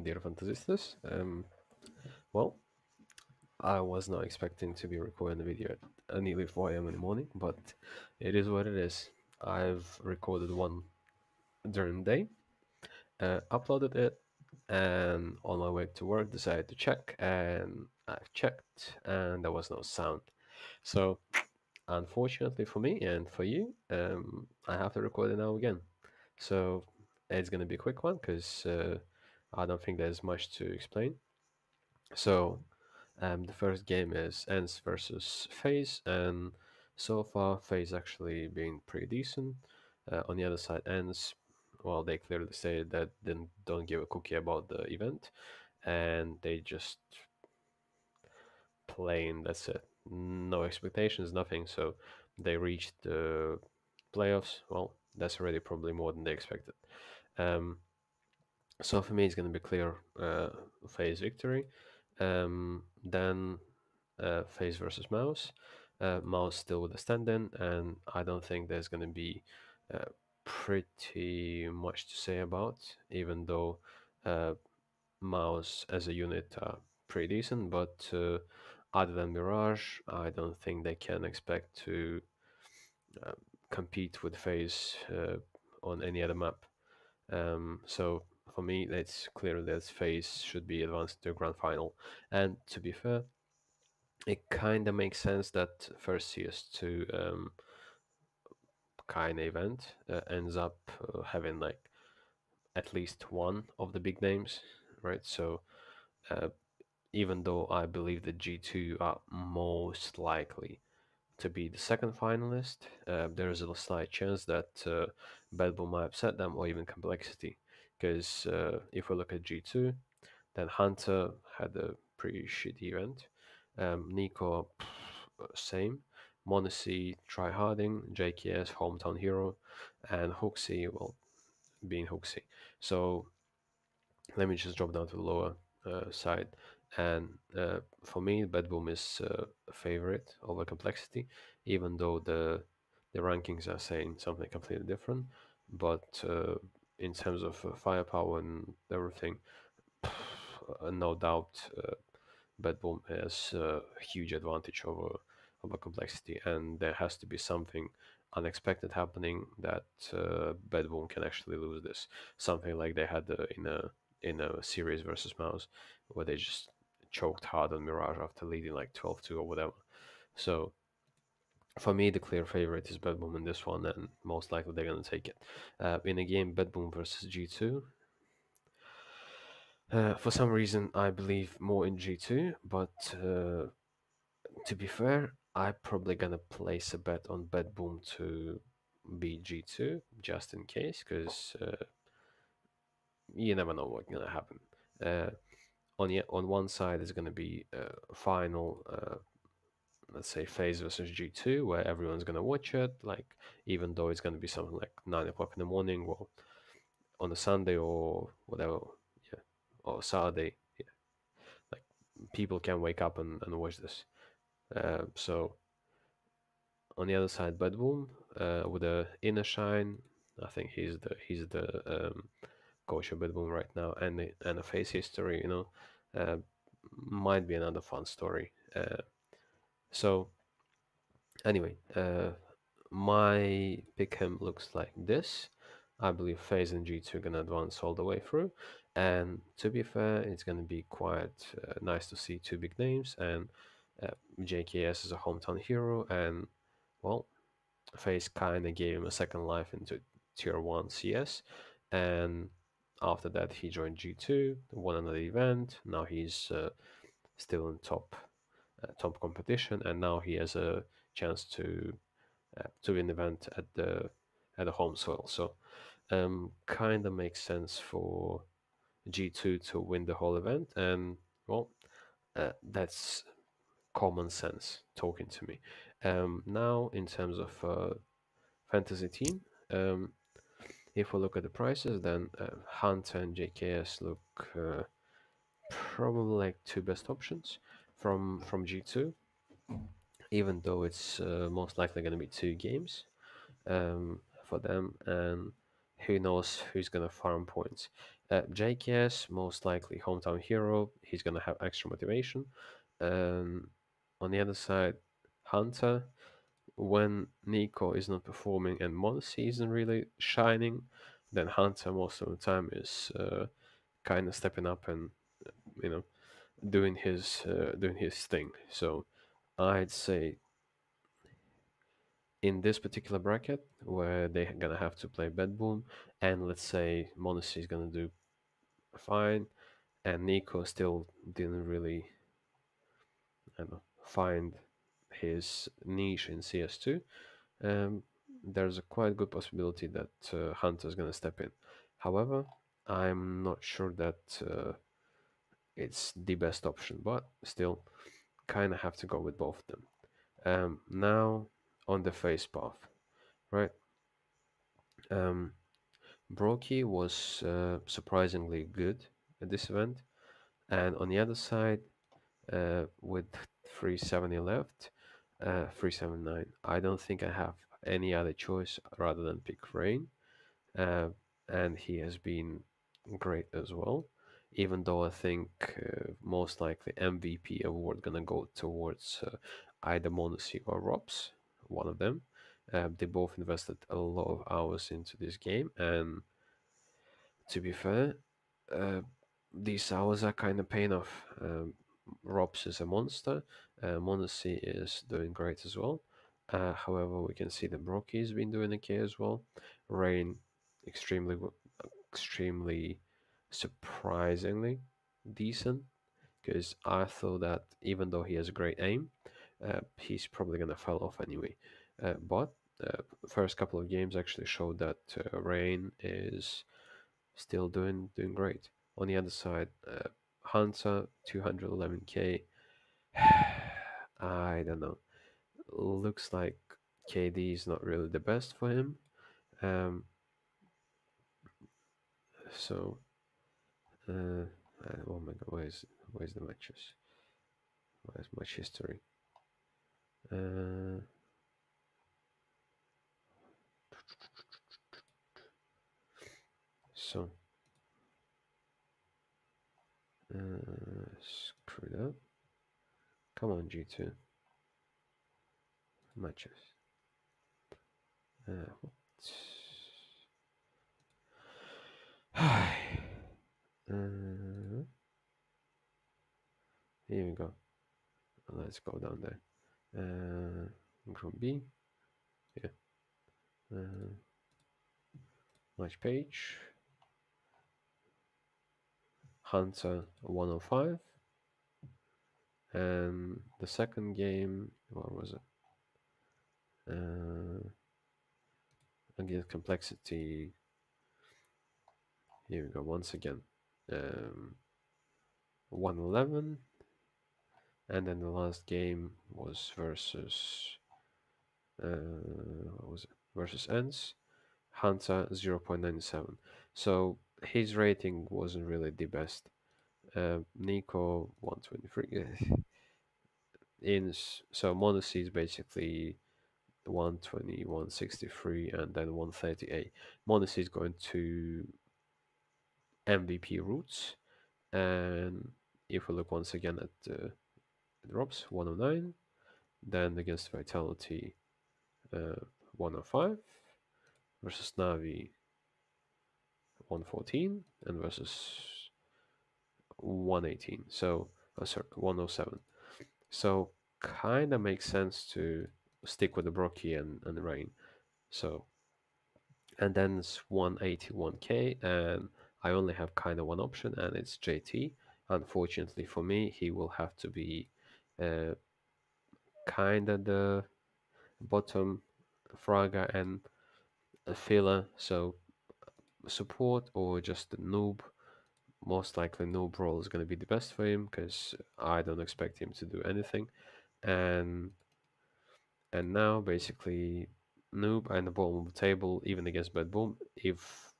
dear Fantasistas. Well, I was not expecting to be recording the video at nearly 4 a.m. in the morning, but it is what it is. I've recorded one during the day, uploaded it, and on my way to work decided to check, and I've checked, and there was no sound. So, unfortunately for me and for you, I have to record it now again. So, it's going to be a quick one because I don't think there's much to explain. So, the first game is Ents versus FaZe, and so far FaZe actually been pretty decent. On the other side, Ents, well, they clearly say that they don't give a cookie about the event, and they just playing. That's it. No expectations, nothing. So they reached the playoffs. Well, that's already probably more than they expected. Um, so for me, it's going to be clear FaZe victory. Then FaZe versus Mouse. Mouse still with the stand-in, and I don't think there's going to be uh, pretty much to say about, even though uh, Mouse as a unit are pretty decent, but other than Mirage, I don't think they can expect to uh, compete with FaZe on any other map. So for me, it's clear that FaZe should be advanced to the grand final. And to be fair, it kind of makes sense that first CS2 kind of event ends up having like at least one of the big names, right? So uh, even though I believe that G2 are most likely to be the second finalist, there is a slight chance that Bad Bull might upset them or even Complexity. Because if we look at G2, then Hunter had a pretty shitty event. Nico, same. Monacy, tryharding, JKS, hometown hero, and Hooksy, well, being Hooksy. So let me just drop down to the lower side. And for me, Bad Boom is a favorite over Complexity, even though the rankings are saying something completely different. But in terms of firepower and everything, no doubt, Bad Boom has a huge advantage over Complexity, and there has to be something unexpected happening that Bad Boom can actually lose this. Something like they had in a series versus Mouse, where they just choked hard on Mirage after leading like 12-2 or whatever. So for me, the clear favorite is Bad Boom in this one, and most likely they're gonna take it. In a game, Bad Boom versus G2, for some reason, I believe more in G2, but to be fair, I'm probably gonna place a bet on Bad Boom to beat G2 just in case, because you never know what's gonna happen. Uh, on one side is gonna be a final, let's say FaZe versus G2, where everyone's gonna watch it. Like even though it's gonna be something like 9 o'clock in the morning, or on a Sunday or whatever, yeah, or Saturday, yeah. Like people can wake up and watch this. So on the other side, Budboom with a inner shine. I think he's the coach of Budboom right now, and a face history. Uh, might be another fun story. So anyway, my pick'em looks like this. I believe FaZe and G2 are gonna advance all the way through, and to be fair, it's gonna be quite nice to see two big names, and JKS is a hometown hero, and well, FaZe kind of gave him a second life into Tier 1 CS, and after that he joined G2, won another event. Now he's still in top competition, and now he has a chance to win the event at the home soil. So kind of makes sense for G2 to win the whole event, and well, that's common sense talking to me. Now, in terms of fantasy team, if we look at the prices, then Hunter and JKS look probably like two best options from G2, even though it's most likely going to be two games for them, and who knows who's going to farm points. JKS, most likely hometown hero. He's gonna have extra motivation. Um, on the other side, Hunter, when Nico is not performing and Monsi isn't really shining, then Hunter most of the time is kind of stepping up and you know doing his thing. So I'd say in this particular bracket where they're gonna have to play Bedboom, and let's say Monsi is gonna do fine, and Nico still didn't really I don't know, find his niche in CS2, um, there's a quite good possibility that Hunter's gonna step in. However, I'm not sure that it's the best option, but still, kind of have to go with both of them. Now on the face path, right? Um, Brokey was surprisingly good at this event, and on the other side, with 370 left, 379. I don't think I have any other choice rather than pick Rain, uh, and he has been great as well. Even though I think most likely MVP award gonna go towards either Monesi or Robs, one of them. They both invested a lot of hours into this game, and to be fair, uh, these hours are kind of paying off. Robs is a monster. Monesi is doing great as well. However, we can see that Brocky has been doing okay as well. Rain, extremely, extremely surprisingly decent. Because I thought that even though he has a great aim, he's probably gonna fall off anyway. But first couple of games actually showed that Rain is still doing great. On the other side, Hunter 211k. I don't know. Looks like KD is not really the best for him. Um, so oh my god, where's the matches? Where's match history? Uh, so screw that. Come on, G2 matches. What? uh, here we go. Let's go down there. Group B. Yeah. Uh, match page. Hunter 105. And the second game, what was it? Against complexity. Here we go. Once again, 111. And then the last game was versus what was it? Versus Ends. Hunter 0.97. So his rating wasn't really the best. Nico 123. So Monacy is basically 120, 163, and then 138. Monacy is going to MVP routes, and if we look once again at the drops, 109, then against Vitality, 105, versus Navi, 114, and versus 118. So, sorry, 107. So, kind of makes sense to stick with the Brocky and the Rain. So, and then it's 181k, and I only have kind of one option, and it's JT. Unfortunately for me, he will have to be uh, kind of the bottom fragger and a filler, so support or just a noob. Most likely noob role is going to be the best for him because I don't expect him to do anything. And now basically noob and the bottom of the table, even against Bad Boom. If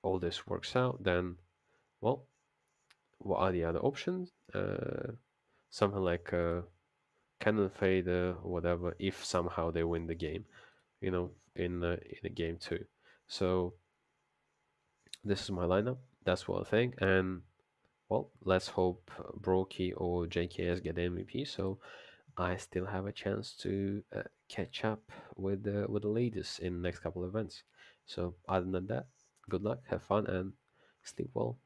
all this works out, then well, what are the other options? Something like cannon fader or whatever. If somehow they win the game, in a game two. So this is my lineup. That's what I think. And well, let's hope Brokey or JKS get MVP, so I still have a chance to catch up with the leaders in the next couple of events. So other than that, good luck, have fun, and sleep well.